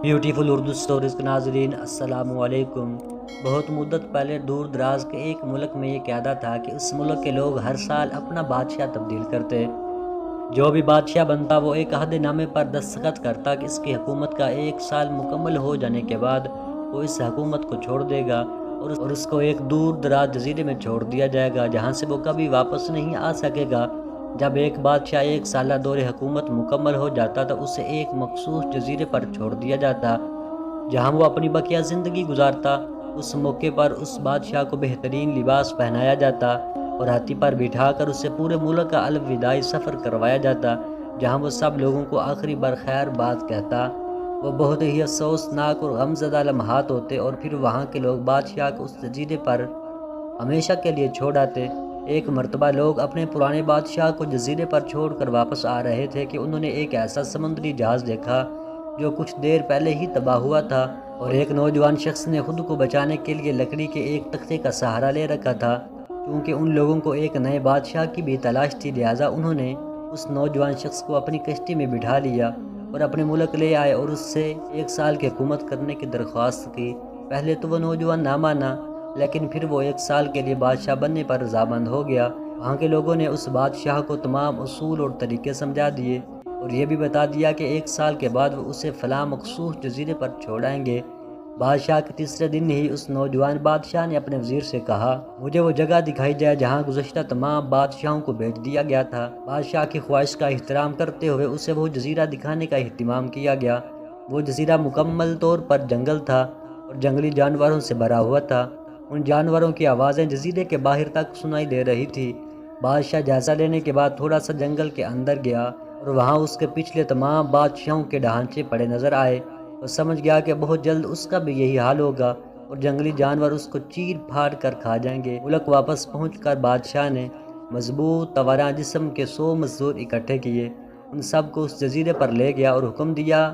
Beautiful Urdu stories کے ناظرین السلام علیکم۔ بہت مدت پہلے دور دراز کے ایک ملک میں یہ قاعدہ تھا کہ اس ملک کے لوگ ہر سال اپنا بادشاہ تبدیل کرتے۔ جو بھی بادشاہ بنتا وہ ایک عہد نامے پر دستخط کرتا کہ اس کی حکومت کا 1 سال مکمل ہو جانے کے بعد وہ اس حکومت کو چھوڑ دے گا اور اس کو ایک دور دراز جزیرے میں چھوڑ دیا جائے گا جہاں سے وہ کبھی واپس نہیں آ سکے گا۔ جب ایک بادشاہ 1 سالہ دور حکومت مکمل ہو جاتا تو اسے ایک مخصوص جزیرے پر چھوڑ دیا جاتا جہاں وہ اپنی بقیہ زندگی گزارتا۔ اس موقع پر اس بادشاہ کو بہترین لباس پہنایا جاتا اور ہاتھی پر بٹھا کر اسے پورے ملک کا الوداعی سفر کروایا جاتا جہاں وہ سب لوگوں کو آخری بار خیر بات کہتا۔ وہ بہت ہی افسوسناک اور غمزدہ لمحات ہوتے اور پھر وہاں کے لوگ بادشاہ کو اس جزیرے پر ہمیشہ کے لیے چھوڑ آتے۔ ایک مرتبہ لوگ اپنے پرانے بادشاہ کو جزیرے پر چھوڑ کر واپس آ رہے تھے کہ انہوں نے ایک ایسا سمندری جہاز دیکھا جو کچھ دیر پہلے ہی تباہ ہوا تھا اور ایک نوجوان شخص نے خود کو بچانے کے لیے لکڑی کے ایک تختے کا سہارا لے رکھا تھا۔ چونکہ ان لوگوں کو ایک نئے بادشاہ کی بھی تلاش تھی لہٰذا انہوں نے اس نوجوان شخص کو اپنی کشتی میں بٹھا لیا اور اپنے ملک لے آئے اور اس سے 1 سال کی حکومت کرنے کی درخواست کی۔ پہلے تو وہ نوجوان نہ مانا لیکن پھر وہ 1 سال کے لیے بادشاہ بننے پر رضامند ہو گیا۔ وہاں کے لوگوں نے اس بادشاہ کو تمام اصول اور طریقے سمجھا دیے اور یہ بھی بتا دیا کہ 1 سال کے بعد وہ اسے فلاں مخصوص جزیرے پر چھوڑائیں گے۔ بادشاہ کے تیسرے دن ہی اس نوجوان بادشاہ نے اپنے وزیر سے کہا مجھے وہ جگہ دکھائی جائے جہاں گزشتہ تمام بادشاہوں کو بھیج دیا گیا تھا۔ بادشاہ کی خواہش کا احترام کرتے ہوئے اسے وہ جزیرہ دکھانے کا اہتمام کیا گیا۔ وہ جزیرہ مکمل طور پر جنگل تھا اور جنگلی جانوروں سے بھرا ہوا تھا۔ ان جانوروں کی آوازیں جزیرے کے باہر تک سنائی دے رہی تھی۔ بادشاہ جائزہ لینے کے بعد تھوڑا سا جنگل کے اندر گیا اور وہاں اس کے پچھلے تمام بادشاہوں کے ڈھانچے پڑے نظر آئے۔ وہ سمجھ گیا کہ بہت جلد اس کا بھی یہی حال ہوگا اور جنگلی جانور اس کو چیر پھاڑ کر کھا جائیں گے۔ ملک واپس پہنچ کر بادشاہ نے مضبوط توانا جسم کے 100 مزدور اکٹھے کیے، ان سب کو اس جزیرے پر لے گیا اور حکم دیا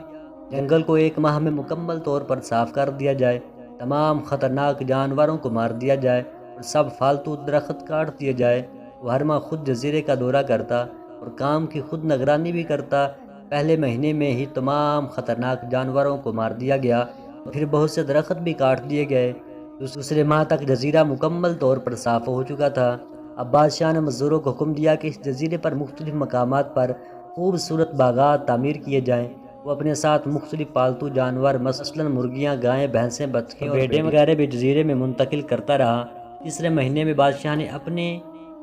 جنگل کو 1 ماہ میں مکمل طور پر صاف کر دیا جائے، تمام خطرناک جانوروں کو مار دیا جائے اور سب فالتو درخت کاٹ دیے جائے۔ وہ ہر ماہ خود جزیرے کا دورہ کرتا اور کام کی خود نگرانی بھی کرتا۔ پہلے مہینے میں ہی تمام خطرناک جانوروں کو مار دیا گیا اور پھر بہت سے درخت بھی کاٹ دیے گئے۔ دوسرے ماہ تک جزیرہ مکمل طور پر صاف ہو چکا تھا۔ اب بادشاہ نے مزدوروں کو حکم دیا کہ اس جزیرے پر مختلف مقامات پر خوبصورت باغات تعمیر کیے جائیں۔ وہ اپنے ساتھ مختلف پالتو جانور مثلاً مرغیاں، گائیں، بھینسیں، بطخیں اور بھیڑیں وغیرہ بھی جزیرے میں منتقل کرتا رہا۔ تیسرے مہینے میں بادشاہ نے اپنے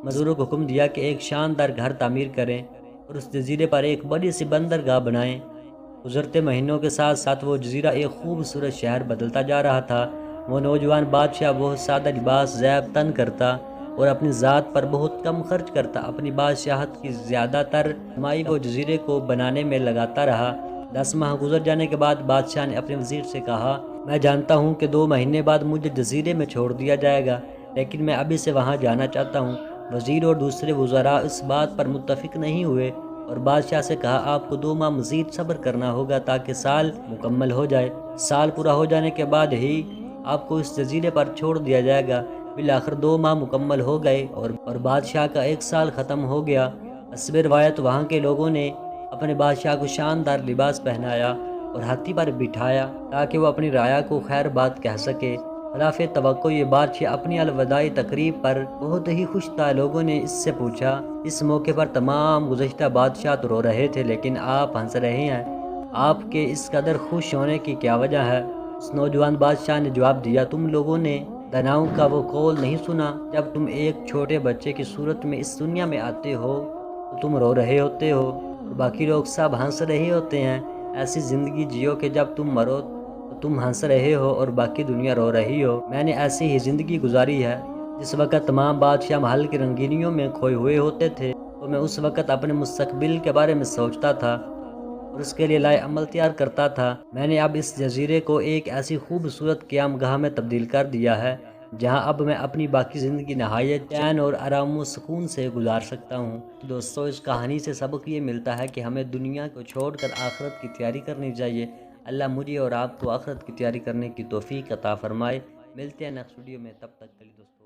مزدوروں کو حکم دیا کہ ایک شاندار گھر تعمیر کریں اور اس جزیرے پر ایک بڑی سی بندرگاہ بنائیں۔ گزرتے مہینوں کے ساتھ ساتھ وہ جزیرہ ایک خوبصورت شہر بدلتا جا رہا تھا۔ وہ نوجوان بادشاہ بہت سادہ لباس زیب تن کرتا اور اپنی ذات پر بہت کم خرچ کرتا۔ اپنی بادشاہت کی زیادہ تر کمائی وہ جزیرے کو بنانے میں لگاتا رہا۔ 10 ماہ گزر جانے کے بعد بادشاہ نے اپنے وزیر سے کہا میں جانتا ہوں کہ 2 مہینے بعد مجھے جزیرے میں چھوڑ دیا جائے گا لیکن میں ابھی سے وہاں جانا چاہتا ہوں۔ وزیر اور دوسرے وزراء اس بات پر متفق نہیں ہوئے اور بادشاہ سے کہا آپ کو 2 ماہ مزید صبر کرنا ہوگا تاکہ سال مکمل ہو جائے۔ سال پورا ہو جانے کے بعد ہی آپ کو اس جزیرے پر چھوڑ دیا جائے گا۔ بالآخر 2 ماہ مکمل ہو گئے اور بادشاہ کا 1 سال ختم ہو گیا۔ حسب روایت وہاں کے لوگوں نے اپنے بادشاہ کو شاندار لباس پہنایا اور ہاتھی پر بٹھایا تاکہ وہ اپنی رعایا کو خیر بات کہہ سکے۔ خلاف توقع یہ بادشاہ اپنی الوداعی تقریب پر بہت ہی خوش تھا۔ لوگوں نے اس سے پوچھا اس موقع پر تمام گزشتہ بادشاہ تو رو رہے تھے لیکن آپ ہنس رہے ہیں، آپ کے اس قدر خوش ہونے کی کیا وجہ ہے؟ اس نوجوان بادشاہ نے جواب دیا تم لوگوں نے داناؤں کا وہ قول نہیں سنا جب تم ایک چھوٹے بچے کی صورت میں اس دنیا میں آتے ہو تو تم رو رہے ہوتے ہو اور باقی لوگ سب ہنس رہے ہوتے ہیں۔ ایسی زندگی جیو کہ جب تم مرو تو تم ہنس رہے ہو اور باقی دنیا رو رہی ہو۔ میں نے ایسی ہی زندگی گزاری ہے۔ جس وقت تمام بادشاہ محل کی رنگینیوں میں کھوئے ہوئے ہوتے تھے تو میں اس وقت اپنے مستقبل کے بارے میں سوچتا تھا اور اس کے لیے لائے عمل تیار کرتا تھا۔ میں نے اب اس جزیرے کو ایک ایسی خوبصورت قیام گاہ میں تبدیل کر دیا ہے جہاں اب میں اپنی باقی زندگی نہایت چین اور آرام و سکون سے گزار سکتا ہوں۔ دوستو اس کہانی سے سبق یہ ملتا ہے کہ ہمیں دنیا کو چھوڑ کر آخرت کی تیاری کرنی چاہیے۔ اللہ مجھے اور آپ کو آخرت کی تیاری کرنے کی توفیق عطا فرمائے۔ ملتے ہیں نیکسٹ ویڈیو میں، تب تک کے لیے دوستو۔